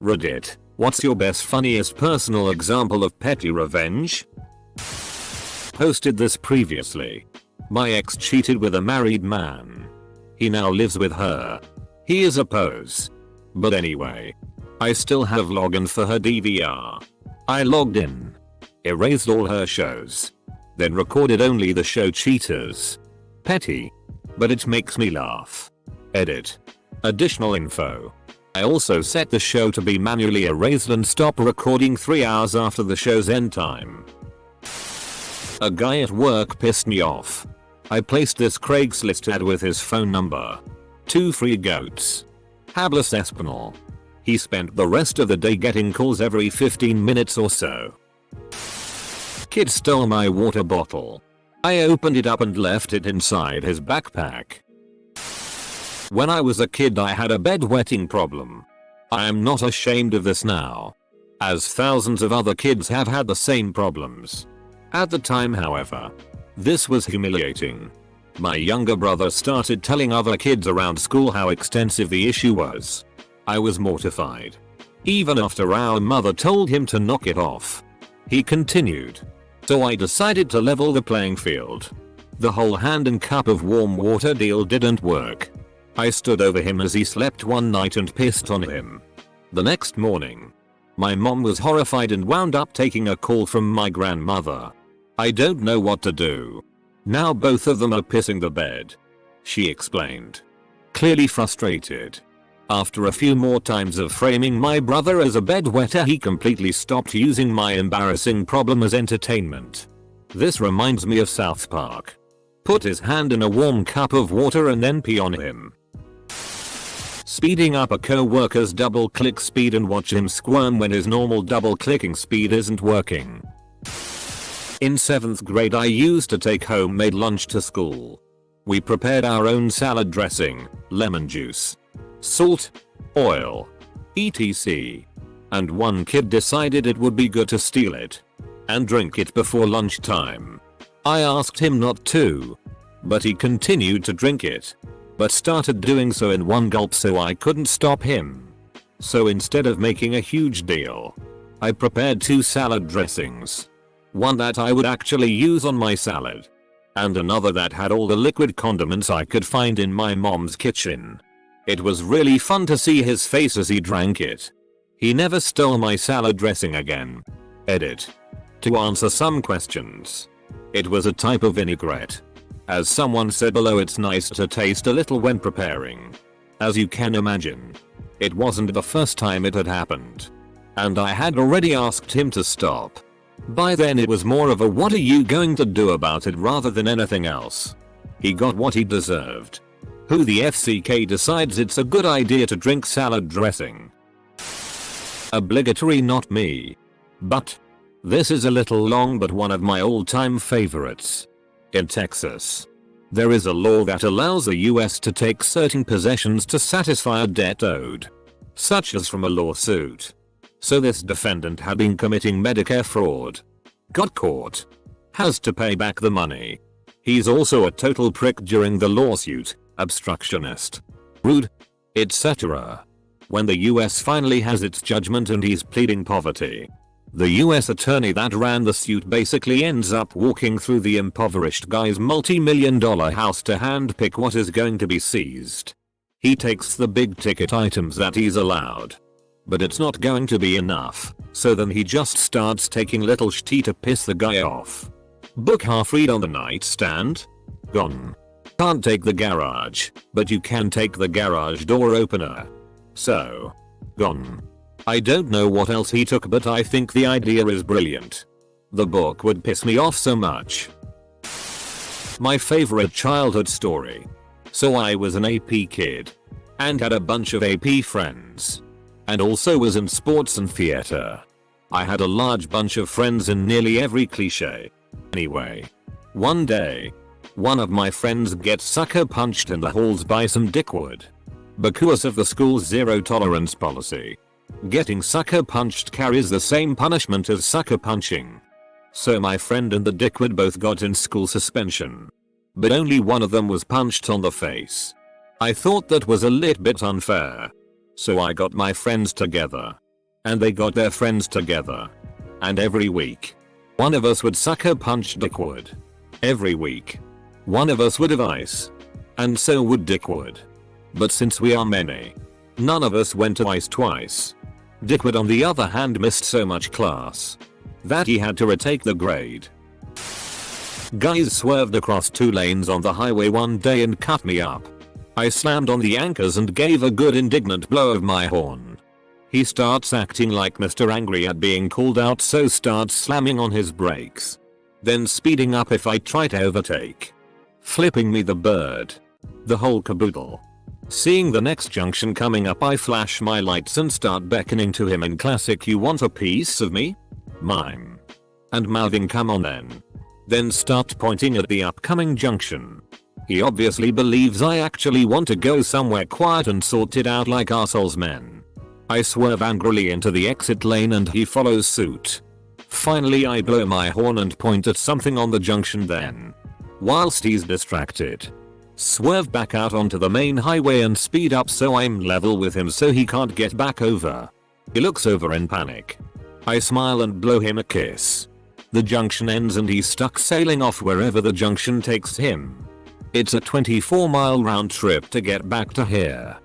Reddit, what's your best funniest personal example of petty revenge? Posted this previously. My ex cheated with a married man. He now lives with her. He is a pose. But anyway. I still have login for her DVR. I logged in. Erased all her shows. Then recorded only the show Cheaters. Petty. But it makes me laugh. Edit. Additional info. I also set the show to be manually erased and stop recording 3 hours after the show's end time. A guy at work pissed me off. I placed this Craigslist ad with his phone number. 2 free goats. Hablas Espinal. He spent the rest of the day getting calls every 15 minutes or so. Kid stole my water bottle. I opened it up and left it inside his backpack. When I was a kid I had a bedwetting problem. I am not ashamed of this now, as thousands of other kids have had the same problems. At the time, however, this was humiliating. My younger brother started telling other kids around school how extensive the issue was. I was mortified. Even after our mother told him to knock it off, he continued. So I decided to level the playing field. The whole hand and cup of warm water deal didn't work. I stood over him as he slept one night and pissed on him. The next morning, my mom was horrified and wound up taking a call from my grandmother. I don't know what to do. Now both of them are pissing the bed, she explained, clearly frustrated. After a few more times of framing my brother as a bedwetter, he completely stopped using my embarrassing problem as entertainment. This reminds me of South Park. Put his hand in a warm cup of water and then pee on him. Speeding up a co-worker's double click speed and watch him squirm when his normal double clicking speed isn't working. In 7th grade I used to take homemade lunch to school. We prepared our own salad dressing, lemon juice, salt, oil, etc. And one kid decided it would be good to steal it and drink it before lunchtime. I asked him not to, but he continued to drink it, but started doing so in one gulp, so I couldn't stop him. So instead of making a huge deal, I prepared 2 salad dressings. One that I would actually use on my salad, and another that had all the liquid condiments I could find in my mom's kitchen. It was really fun to see his face as he drank it. He never stole my salad dressing again. Edit. To answer some questions, it was a type of vinaigrette. As someone said below, it's nice to taste a little when preparing. As you can imagine, it wasn't the first time it had happened, and I had already asked him to stop. By then it was more of a "what are you going to do about it" rather than anything else. He got what he deserved. Who the FCK decides it's a good idea to drink salad dressing? Obligatory, not me. But this is a little long, but one of my all-time favorites. In Texas, there is a law that allows the US to take certain possessions to satisfy a debt owed, such as from a lawsuit. So this defendant had been committing Medicare fraud, got caught, has to pay back the money. He's also a total prick during the lawsuit, obstructionist, rude, etc. When the US finally has its judgment and he's pleading poverty, the US attorney that ran the suit basically ends up walking through the impoverished guy's multi-million-dollar house to handpick what is going to be seized. He takes the big ticket items that he's allowed, but it's not going to be enough, so then he just starts taking little shit to piss the guy off. Book half read on the nightstand? Gone. Can't take the garage, but you can take the garage door opener. So, gone. I don't know what else he took, but I think the idea is brilliant. The book would piss me off so much. My favorite childhood story. So I was an AP kid, and had a bunch of AP friends, and also was in sports and theater. I had a large bunch of friends in nearly every cliche. Anyway, one day, one of my friends gets sucker punched in the halls by some dickwad. Because of the school's zero tolerance policy, getting sucker punched carries the same punishment as sucker punching. So my friend and the dickwad both got in school suspension, but only one of them was punched on the face. I thought that was a lit bit unfair, so I got my friends together and they got their friends together. And every week, one of us would sucker punch Dickwood. Every week, one of us would have ice. And so would Dickwood. But since we are many, none of us went to ice twice. Dickwood on the other hand missed so much class that he had to retake the grade. Guys swerved across 2 lanes on the highway one day and cut me up. I slammed on the anchors and gave a good indignant blow of my horn. He starts acting like Mr. Angry at being called out, so starts slamming on his brakes. Then speeding up if I try to overtake. Flipping me the bird. The whole caboodle. Seeing the next junction coming up, I flash my lights and start beckoning to him in classic "you want a piece of me?" mime. And mouthing "come on then." Then start pointing at the upcoming junction. He obviously believes I actually want to go somewhere quiet and sort it out like arseholes men. I swerve angrily into the exit lane and he follows suit. Finally I blow my horn and point at something on the junction, then, whilst he's distracted, swerve back out onto the main highway and speed up so I'm level with him so he can't get back over. He looks over in panic. I smile and blow him a kiss. The junction ends and he's stuck sailing off wherever the junction takes him. It's a 24-mile round trip to get back to here.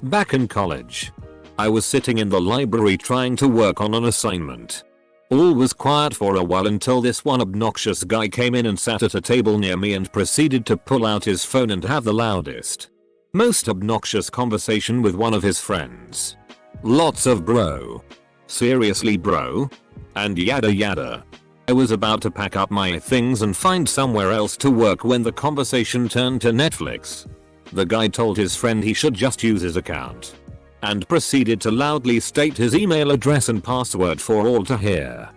Back in college, I was sitting in the library trying to work on an assignment. All was quiet for a while until this one obnoxious guy came in and sat at a table near me and proceeded to pull out his phone and have the loudest, most obnoxious conversation with one of his friends. Lots of "bro," "seriously bro," and yada yada. I was about to pack up my things and find somewhere else to work when the conversation turned to Netflix. The guy told his friend he should just use his account, and proceeded to loudly state his email address and password for all to hear.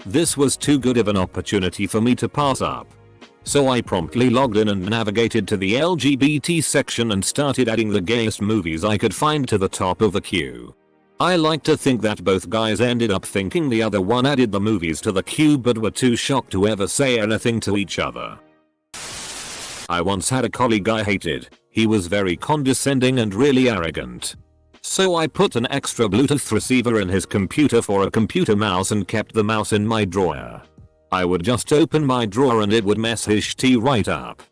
This was too good of an opportunity for me to pass up. So I promptly logged in and navigated to the LGBT section and started adding the gayest movies I could find to the top of the queue. I like to think that both guys ended up thinking the other one added the movies to the queue but were too shocked to ever say anything to each other. I once had a colleague I hated. He was very condescending and really arrogant. So I put an extra Bluetooth receiver in his computer for a computer mouse and kept the mouse in my drawer. I would just open my drawer and it would mess his shit right up.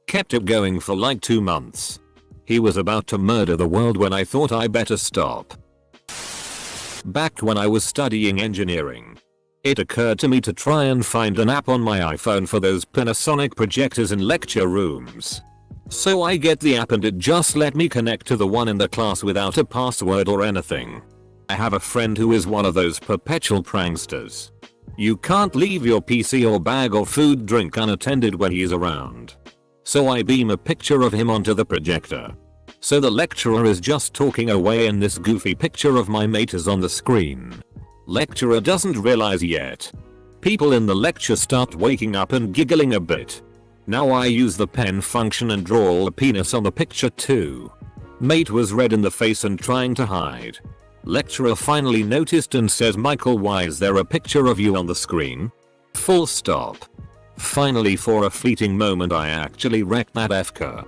Kept it going for like 2 months. He was about to murder the world when I thought I better stop. Back when I was studying engineering, it occurred to me to try and find an app on my iPhone for those Panasonic projectors in lecture rooms. So I get the app and it just let me connect to the one in the class without a password or anything. I have a friend who is one of those perpetual pranksters. You can't leave your PC or bag or food drink unattended when he's around. So I beam a picture of him onto the projector. So the lecturer is just talking away and this goofy picture of my mate is on the screen. Lecturer doesn't realize yet. People in the lecture start waking up and giggling a bit. Now I use the pen function and draw a penis on the picture too. Mate was red in the face and trying to hide. Lecturer finally noticed and says, "Michael, why is there a picture of you on the screen?" Full stop. Finally, for a fleeting moment I actually wrecked that FK.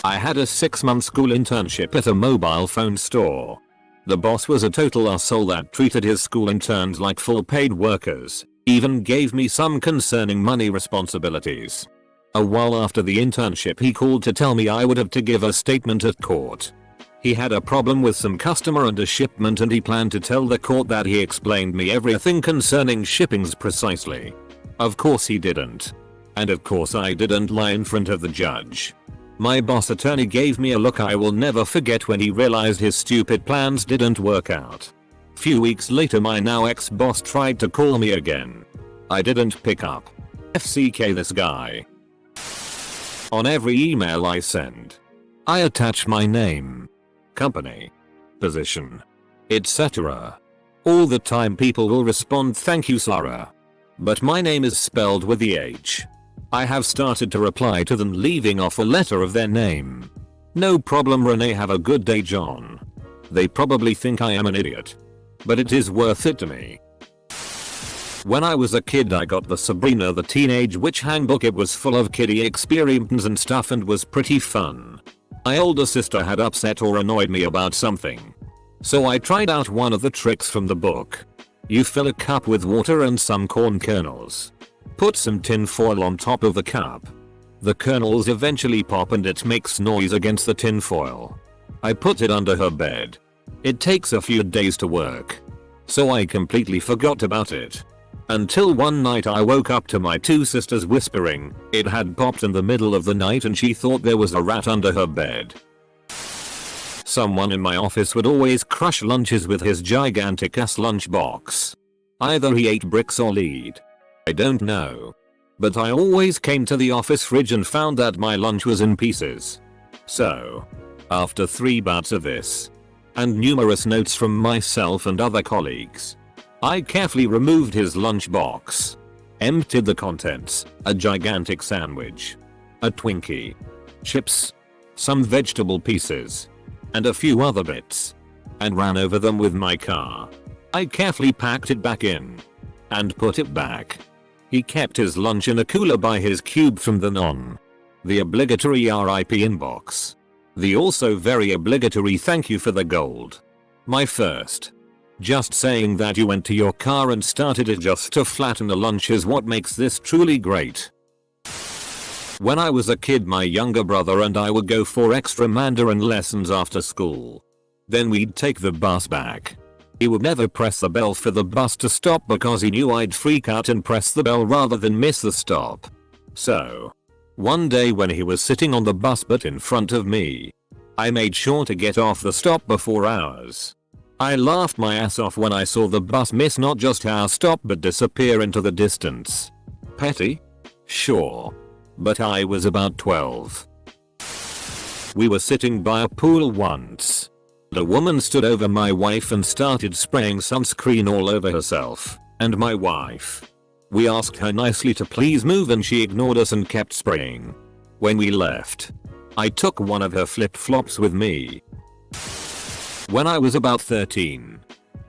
I had a 6-month school internship at a mobile phone store. The boss was a total asshole that treated his school interns like full paid workers, even gave me some concerning money responsibilities. A while after the internship he called to tell me I would have to give a statement at court. He had a problem with some customer and a shipment and he planned to tell the court that he explained me everything concerning shippings precisely. Of course he didn't. And of course I didn't lie in front of the judge. My boss attorney gave me a look I will never forget when he realized his stupid plans didn't work out. Few weeks later my now ex-boss tried to call me again. I didn't pick up. FCK this guy. On every email I send, I attach my name, company, position, etc. All the time people will respond, "Thank you Sarah." But my name is spelled with the H. I have started to reply to them leaving off a letter of their name. "No problem Renee, have a good day John." They probably think I am an idiot, but it is worth it to me. When I was a kid I got the Sabrina the Teenage Witch handbook. It was full of kiddie experiences and stuff and was pretty fun. My older sister had upset or annoyed me about something. So I tried out one of the tricks from the book. You fill a cup with water and some corn kernels. Put some tin foil on top of the cup. The kernels eventually pop and it makes noise against the tin foil. I put it under her bed. It takes a few days to work. So I completely forgot about it. Until one night I woke up to my two sisters whispering it had popped in the middle of the night and she thought there was a rat under her bed. Someone in my office would always crush lunches with his gigantic ass lunchbox. Either he ate bricks or lead. I don't know. But I always came to the office fridge and found that my lunch was in pieces. So, after 3 bouts of this, and numerous notes from myself and other colleagues, I carefully removed his lunchbox, emptied the contents, a gigantic sandwich, a Twinkie, chips, some vegetable pieces, and a few other bits, and ran over them with my car. I carefully packed it back in and put it back. He kept his lunch in a cooler by his cube from then on. The obligatory RIP inbox. The also very obligatory thank you for the gold. My first. Just saying that you went to your car and started it just to flatten the lunch is what makes this truly great. When I was a kid, my younger brother and I would go for extra Mandarin lessons after school. Then we'd take the bus back. He would never press the bell for the bus to stop because he knew I'd freak out and press the bell rather than miss the stop. So, one day when he was sitting on the bus but in front of me, I made sure to get off the stop before ours. I laughed my ass off when I saw the bus miss not just our stop but disappear into the distance. Petty? Sure. But I was about 12. We were sitting by a pool once. The woman stood over my wife and started spraying sunscreen all over herself and my wife. We asked her nicely to please move and she ignored us and kept spraying. When we left, I took one of her flip-flops with me. When I was about 13,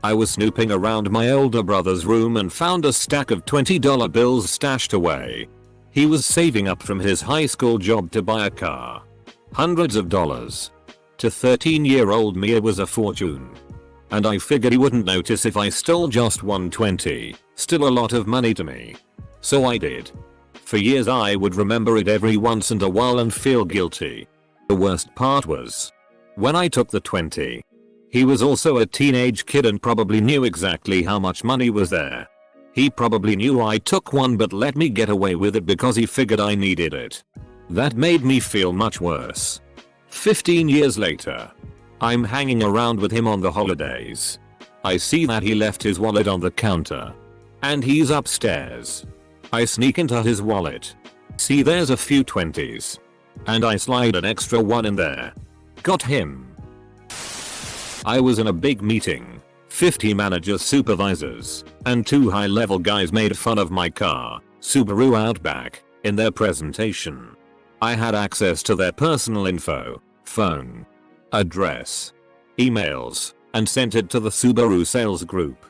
I was snooping around my older brother's room and found a stack of $20 bills stashed away. He was saving up from his high school job to buy a car. Hundreds of dollars. To 13-year-old me it was a fortune. And I figured he wouldn't notice if I stole just $120, still a lot of money to me. So I did. For years I would remember it every once in a while and feel guilty. The worst part was, when I took the 20, he was also a teenage kid and probably knew exactly how much money was there. He probably knew I took one but let me get away with it because he figured I needed it. That made me feel much worse. 15 years later, I'm hanging around with him on the holidays. I see that he left his wallet on the counter. And he's upstairs. I sneak into his wallet. See there's a few 20s. And I slide an extra one in there. Got him. I was in a big meeting. 50 managers, supervisors, and 2 high-level guys made fun of my car, Subaru Outback, in their presentation. I had access to their personal info, phone, address, emails, and sent it to the Subaru sales group.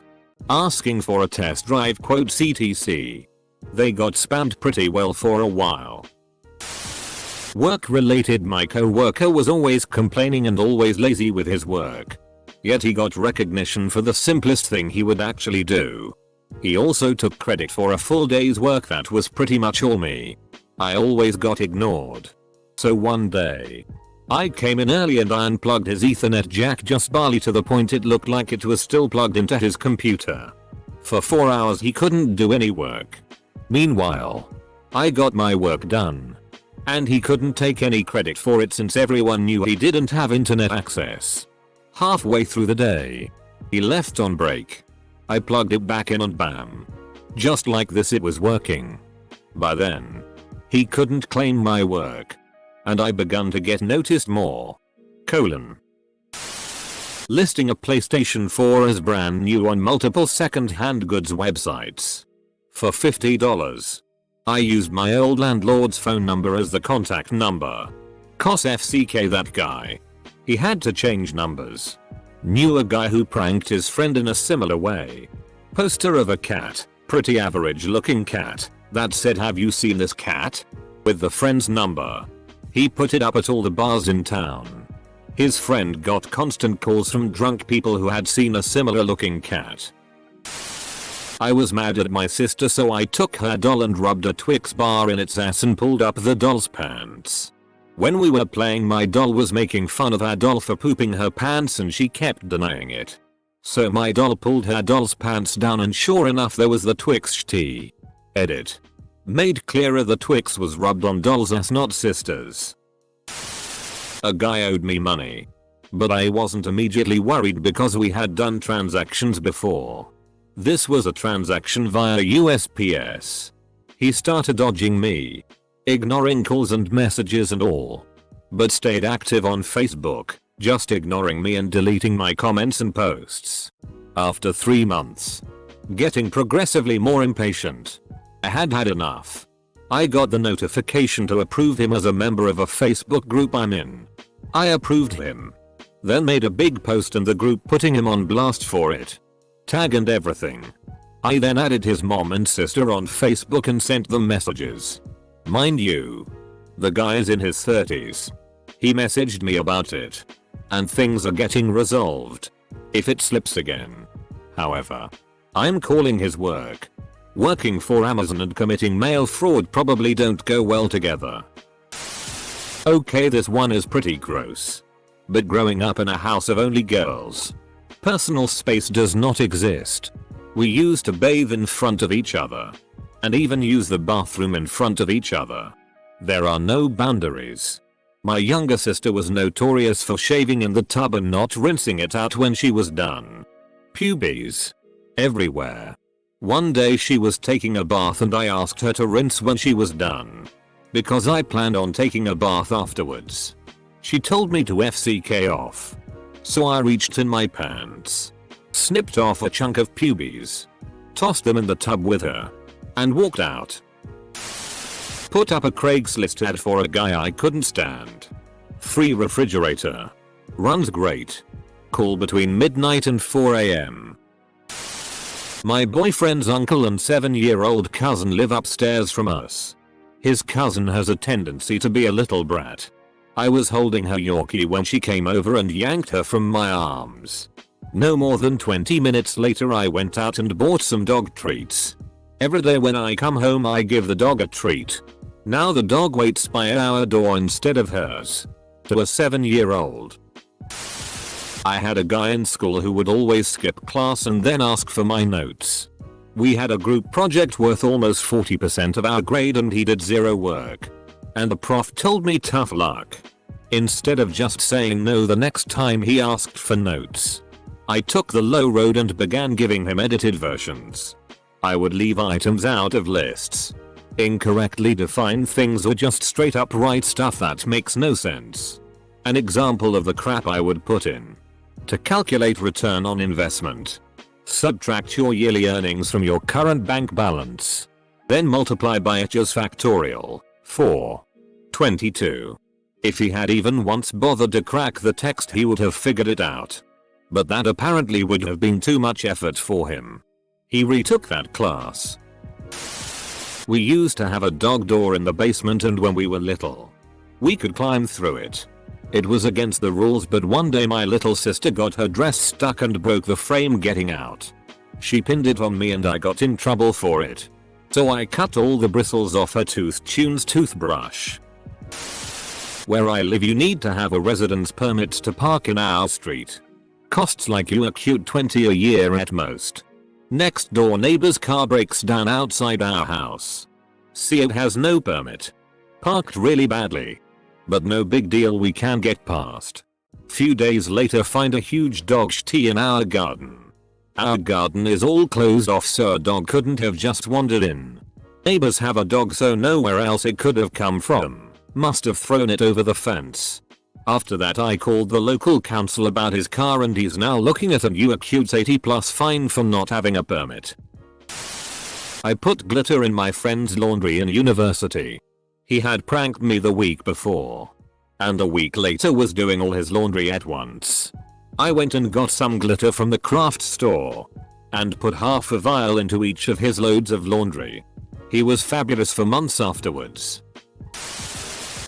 Asking for a test drive CTC. They got spammed pretty well for a while. Work related, my co-worker was always complaining and always lazy with his work. Yet he got recognition for the simplest thing he would actually do. He also took credit for a full day's work that was pretty much all me. I always got ignored. So one day, I came in early and I unplugged his Ethernet jack just barely to the point it looked like it was still plugged into his computer. For 4 hours he couldn't do any work. Meanwhile, I got my work done. And he couldn't take any credit for it since everyone knew he didn't have internet access. Halfway through the day, he left on break. I plugged it back in and bam. Just like this it was working. By then, he couldn't claim my work. And I begun to get noticed more. Listing a PlayStation 4 as brand new on multiple second-hand goods websites. For $50. I used my old landlord's phone number as the contact number. Cos FCK that guy. He had to change numbers. Knew a guy who pranked his friend in a similar way. Poster of a cat, pretty average looking cat, that said have you seen this cat? With the friend's number. He put it up at all the bars in town. His friend got constant calls from drunk people who had seen a similar looking cat. I was mad at my sister, so I took her doll and rubbed a Twix bar in its ass and pulled up the doll's pants. When we were playing, my doll was making fun of our doll for pooping her pants and she kept denying it. So my doll pulled her doll's pants down and sure enough there was the Twix shitty. Edit. Made clearer the Twix was rubbed on doll's ass, not sister's. A guy owed me money. But I wasn't immediately worried because we had done transactions before. This was a transaction via USPS. He started dodging me, ignoring calls and messages and all. But stayed active on Facebook, just ignoring me and deleting my comments and posts. After 3 months, getting progressively more impatient, I had had enough. I got the notification to approve him as a member of a Facebook group I'm in. I approved him. Then made a big post in the group putting him on blast for it. Tag and everything. I then added his mom and sister on Facebook and sent them messages. Mind you, the guy's in his 30s. He messaged me about it. And things are getting resolved. If it slips again. However, I'm calling his work. Working for Amazon and committing mail fraud probably don't go well together. Okay, this one is pretty gross. But growing up in a house of only girls, personal space does not exist. We used to bathe in front of each other. And even use the bathroom in front of each other. There are no boundaries. My younger sister was notorious for shaving in the tub and not rinsing it out when she was done. Pubes. Everywhere. One day she was taking a bath and I asked her to rinse when she was done. Because I planned on taking a bath afterwards. She told me to FCK off. So I reached in my pants, snipped off a chunk of pubes, tossed them in the tub with her, and walked out. Put up a Craigslist ad for a guy I couldn't stand. Free refrigerator. Runs great. Call between midnight and 4 AM. My boyfriend's uncle and 7-year-old cousin live upstairs from us. His cousin has a tendency to be a little brat. I was holding her Yorkie when she came over and yanked her from my arms. No more than 20 minutes later I went out and bought some dog treats. Every day when I come home I give the dog a treat. Now the dog waits by our door instead of hers. To a 7-year-old. I had a guy in school who would always skip class and then ask for my notes. We had a group project worth almost 40% of our grade and he did zero work. And the prof told me tough luck. Instead of just saying no the next time he asked for notes, I took the low road and began giving him edited versions. I would leave items out of lists, incorrectly define things, or just straight up write stuff that makes no sense. An example of the crap I would put in. To calculate return on investment, subtract your yearly earnings from your current bank balance. Then multiply by H's factorial. 422. If he had even once bothered to crack the text he would have figured it out. But that apparently would have been too much effort for him. He retook that class. We used to have a dog door in the basement, and when we were little, we could climb through it. It was against the rules, but one day my little sister got her dress stuck and broke the frame getting out. She pinned it on me and I got in trouble for it. So I cut all the bristles off her Tunes toothbrush. Where I live you need to have a residence permit to park in our street. Costs like you a cute 20 a year at most. Next door neighbor's car breaks down outside our house. See, it has no permit. Parked really badly. But no big deal, we can get past. Few days later find a huge dog shitty in our garden. Our garden is all closed off so a dog couldn't have just wandered in. Neighbors have a dog so nowhere else it could have come from. Must have thrown it over the fence. After that I called the local council about his car and he's now looking at a new acute 80+ fine for not having a permit. I put glitter in my friend's laundry in university. He had pranked me the week before. And a week later was doing all his laundry at once. I went and got some glitter from the craft store. And put half a vial into each of his loads of laundry. He was fabulous for months afterwards.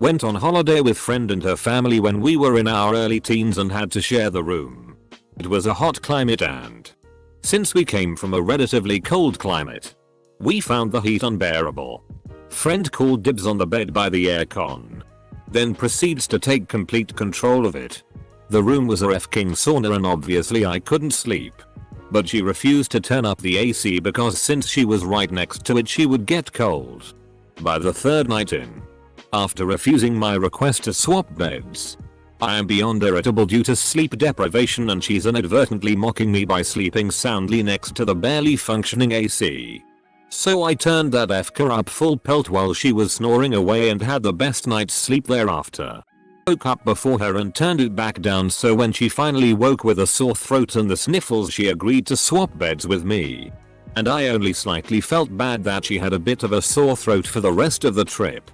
Went on holiday with friend and her family when we were in our early teens and had to share the room. It was a hot climate and since we came from a relatively cold climate, we found the heat unbearable. Friend called dibs on the bed by the aircon. Then proceeds to take complete control of it. The room was a f***ing sauna and obviously I couldn't sleep. But she refused to turn up the AC because since she was right next to it she would get cold. By the third night in, after refusing my request to swap beds, I am beyond irritable due to sleep deprivation and she's inadvertently mocking me by sleeping soundly next to the barely functioning AC. So I turned that f***er up full pelt while she was snoring away and had the best night's sleep thereafter. Woke up before her and turned it back down, so when she finally woke with a sore throat and the sniffles she agreed to swap beds with me. And I only slightly felt bad that she had a bit of a sore throat for the rest of the trip.